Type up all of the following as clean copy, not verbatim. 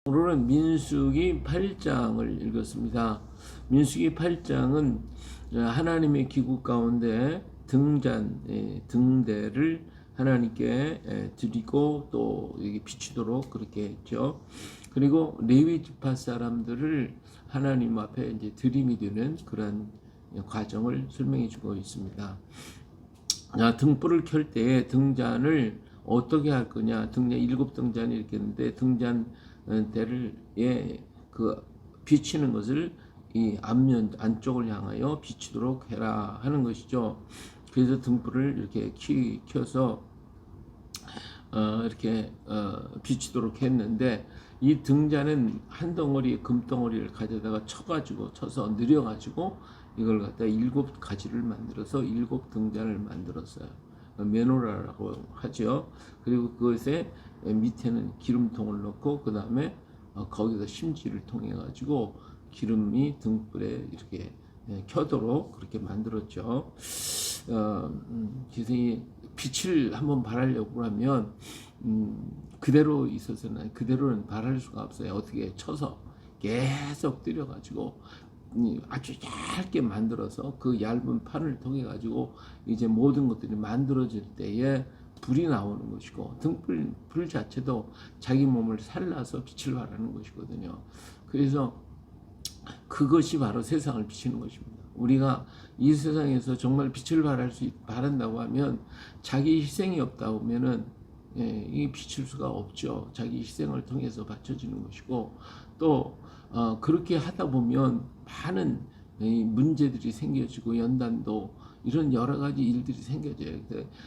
오늘은 민수기 8장을 읽었습니다. 민수기 8장은 하나님의 기구 가운데 등대를 하나님께 드리고 또 여기 비추도록 그렇게 했죠. 그리고 레위 지파 사람들을 하나님 앞에 이제 드림이 되는 그런 과정을 설명해 주고 있습니다. 등불을 켤 때에 등잔을 어떻게 할 거냐? 등잔 7등잔이 이렇게 있는데 등잔대를 그 비치는 것을 이 앞면 안쪽을 향하여 비치도록 해라 하는 것이죠. 그래서 등불을 이렇게 켜서 이렇게 비치도록 했는데 이 등잔은 한 덩어리 금덩어리를 가져다가 쳐서 느려가지고 이걸 갖다 7가지를 만들어서 7등잔을 만들었어요. 메노라라고 하죠. 그리고 그것에 밑에는 기름통을 넣고 그 다음에 거기서 심지를 통해 가지고 기름이 등불에 이렇게 켜도록 그렇게 만들었죠. 기생이 빛을 한번 발하려고 하면 그대로 있어서는 그대로는 발할 수가 없어요. 어떻게 쳐서 계속 들여가지고 아주 얇게 만들어서 그 얇은 판을 통해 가지고 이제 모든 것들이 만들어질 때에 불이 나오는 것이고 불 자체도 자기 몸을 살라서 빛을 발하는 것이거든요. 그래서 그것이 바로 세상을 비치는 것입니다. 우리가 이 세상에서 정말 빛을 발한다고 하면 자기 희생이 없다 보면은 이 비칠 수가 없죠. 자기 희생을 통해서 바쳐지는 것이고 또 그렇게 하다 보면 많은 문제들이 생겨지고 연단도 이런 여러 가지 일들이 생겨져요.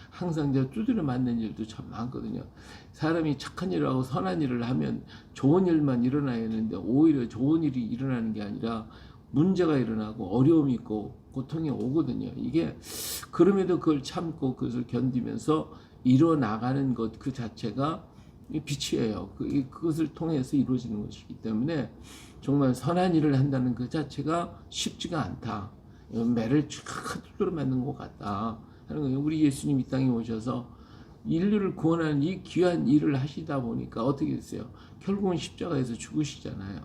항상 제가 두드려 맞는 일도 참 많거든요. 사람이 착한 일을 하고 선한 일을 하면 좋은 일만 일어나야 하는데 오히려 좋은 일이 일어나는 게 아니라 문제가 일어나고 어려움이 있고 고통이 오거든요. 이게 그럼에도 그걸 참고 그것을 견디면서 이뤄나가는 것 그 자체가 빛이에요. 그것을 통해서 이루어지는 것이기 때문에 정말 선한 일을 한다는 그 자체가 쉽지가 않다. 매를 쫙 두드려 맞는 것 같다 하는 거예요. 우리 예수님 이 땅에 오셔서 인류를 구원하는 이 귀한 일을 하시다 보니까 어떻게 됐어요? 결국은 십자가에서 죽으시잖아요.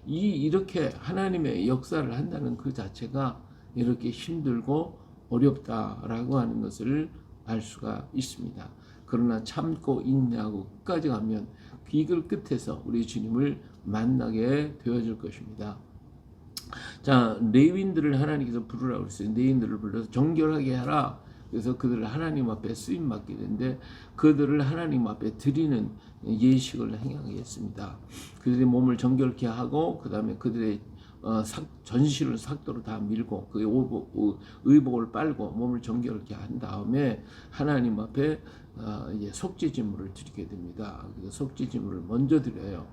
이렇게 하나님의 역사를 한다는 그 자체가 이렇게 힘들고 어렵다라고 하는 것을 알 수가 있습니다. 그러나 참고 인내하고 끝까지 가면 이걸 끝에서 우리 주님을 만나게 되어질 것입니다. 자, 레위인들을 하나님께서 부르라고 그랬어요. 레위인들을 불러서 정결하게 하라. 그래서 그들을 하나님 앞에 쓰임 맡게 되는데 그들을 하나님 앞에 드리는 예식을 행하겠습니다. 그들의 몸을 정결케 하고 그 다음에 그들의 전신을 삭도로 다 밀고 그 의복을 빨고 몸을 정결케 한 다음에 하나님 앞에 이제 속죄제물을 드리게 됩니다. 그래서 속죄제물을 먼저 드려요.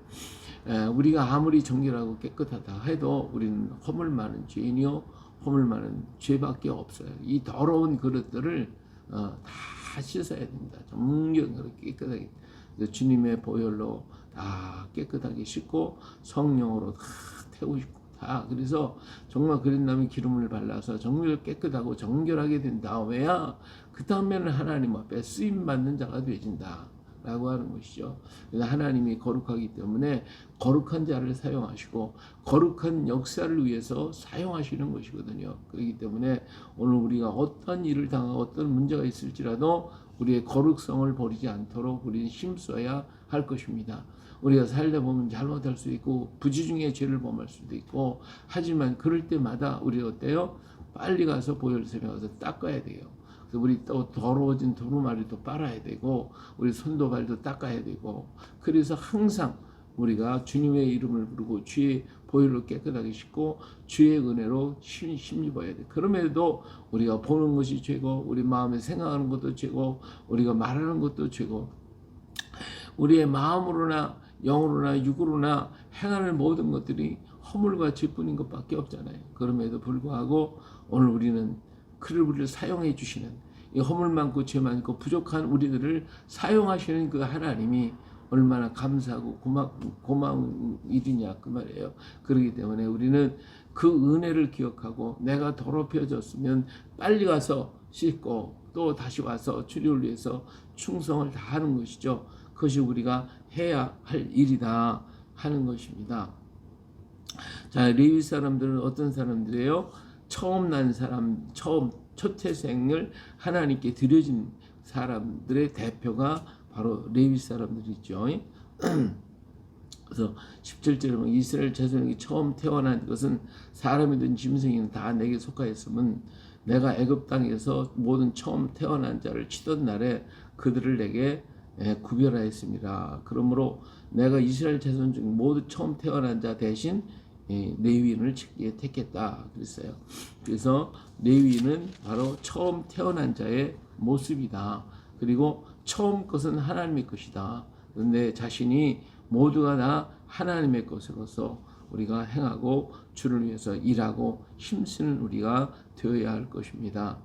우리가 아무리 정결하고 깨끗하다 해도 우리는 허물 많은 죄인이요 허물 많은 죄밖에 없어요. 이 더러운 그릇들을 다 씻어야 됩니다. 정결하게 깨끗하게 주님의 보혈로 다 깨끗하게 씻고 성령으로 다 태우시고 다 그래서 정말 그런 다음에 기름을 발라서 정말 깨끗하고 정결하게 된 다음에야 그 다음에는 하나님 앞에 쓰임 받는 자가 되진다 라고 하는 것이죠. 하나님이 거룩하기 때문에 거룩한 자를 사용하시고 거룩한 역사를 위해서 사용하시는 것이거든요. 그렇기 때문에 오늘 우리가 어떤 일을 당하고 어떤 문제가 있을지라도 우리의 거룩성을 버리지 않도록 우리는 힘써야 할 것입니다. 우리가 살다 보면 잘못할 수 있고 부지중에 죄를 범할 수도 있고 하지만 그럴 때마다 우리가 어때요? 빨리 가서 보혈샘에 가서 닦아야 돼요. 우리 또 더러워진 두루마리도 빨아야 되고 우리 손도 발도 닦아야 되고 그래서 항상 우리가 주님의 이름을 부르고 주의 보혈로 깨끗하게 씻고 주의 은혜로 힘입어야 돼. 그럼에도 우리가 보는 것이 죄고 우리 마음에 생각하는 것도 죄고 우리가 말하는 것도 죄고 우리의 마음으로나 영으로나 육으로나 행하는 모든 것들이 허물과 죄뿐인 것밖에 없잖아요. 그럼에도 불구하고 오늘 우리는 그를 우리를 사용해 주시는 이 허물 많고 죄 많고 부족한 우리들을 사용하시는 그 하나님이 얼마나 감사하고 고마운 일이냐 그 말이에요. 그렇기 때문에 우리는 그 은혜를 기억하고 내가 더럽혀졌으면 빨리 가서 씻고 또 다시 와서 주님을 위해서 충성을 다하는 것이죠. 그것이 우리가 해야 할 일이다. 하는 것입니다. 자, 레위 사람들은 어떤 사람들이에요? 처음 난 사람, 첫 태생을 하나님께 드려진 사람들의 대표가 바로 레위 사람들이죠. 그래서 17절에 보면 이스라엘 자손에게 처음 태어난 것은 사람이든 짐승이든 다 내게 속하였으면 내가 애굽 땅에서 모든 처음 태어난 자를 치던 날에 그들을 내게 구별하였습니다. 그러므로 내가 이스라엘 자손 중 모두 처음 태어난 자 대신 레위인을 치기에 택했다 그랬어요. 그래서 레위인은 바로 처음 태어난 자의 모습이다. 그리고 처음 것은 하나님의 것이다. 내 자신이 모두가 다 하나님의 것으로서 우리가 행하고 주를 위해서 일하고 힘쓰는 우리가 되어야 할 것입니다.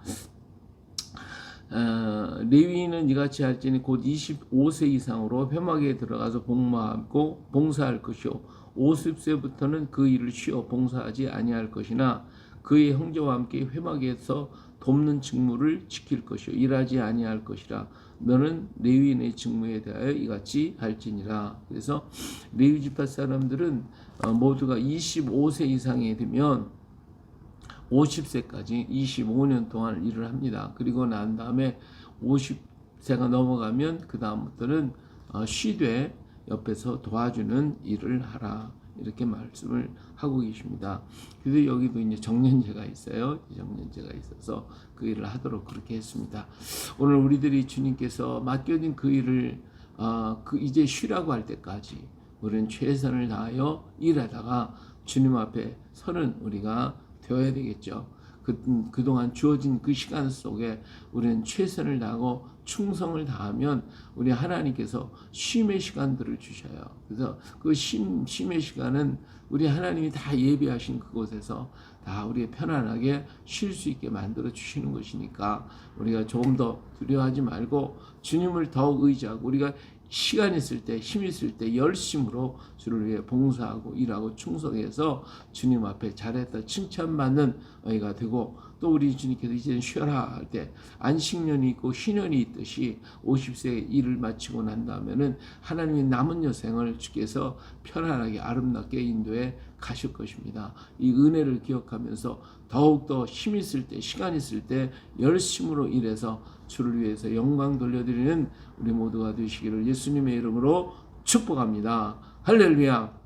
레위인은 이같이 할지니 곧 25세 이상으로 회막에 들어가서 복무하고 봉사할 것이요 50세부터는 그 일을 쉬어 봉사하지 아니할 것이나 그의 형제와 함께 회막에서 돕는 직무를 지킬 것이요 일하지 아니할 것이라. 너는 레위인의 직무에 대하여 이같이 할지니라. 그래서 레위 지파 사람들은 모두가 25세 이상이 되면 50세까지 25년 동안 일을 합니다. 그리고 난 다음에 50세가 넘어가면 그 다음부터는 쉬되 옆에서 도와주는 일을 하라. 이렇게 말씀을 하고 계십니다. 그래서 여기도 이제 정년제가 있어요. 정년제가 있어서 그 일을 하도록 그렇게 했습니다. 오늘 우리들이 주님께서 맡겨진 그 일을 이제 쉬라고 할 때까지 우리는 최선을 다하여 일하다가 주님 앞에 서는 우리가 되어야 되겠죠. 그동안 주어진 그 시간 속에 우리는 최선을 다하고 충성을 다하면 우리 하나님께서 쉼의 시간들을 주셔요. 그래서 그 쉼의 시간은 우리 하나님이 다 예비하신 그곳에서 다 우리 편안하게 쉴 수 있게 만들어 주시는 것이니까 우리가 조금 더 두려워하지 말고 주님을 더욱 의지하고 우리가 시간 있을 때, 힘 있을 때 열심으로 주를 위해 봉사하고 일하고 충성해서 주님 앞에 잘했다 칭찬받는 아이가 되고, 또 우리 주님께서 이제는 쉬어라 할 때 안식년이 있고 휴년이 있듯이 50세 일을 마치고 난 다음에는 하나님의 남은 여생을 주께서 편안하게 아름답게 인도해 가실 것입니다. 이 은혜를 기억하면서 더욱더 힘 있을 때, 시간 있을 때 열심으로 일해서 주를 위해서 영광 돌려드리는 우리 모두가 되시기를 예수님의 이름으로 축복합니다. 할렐루야.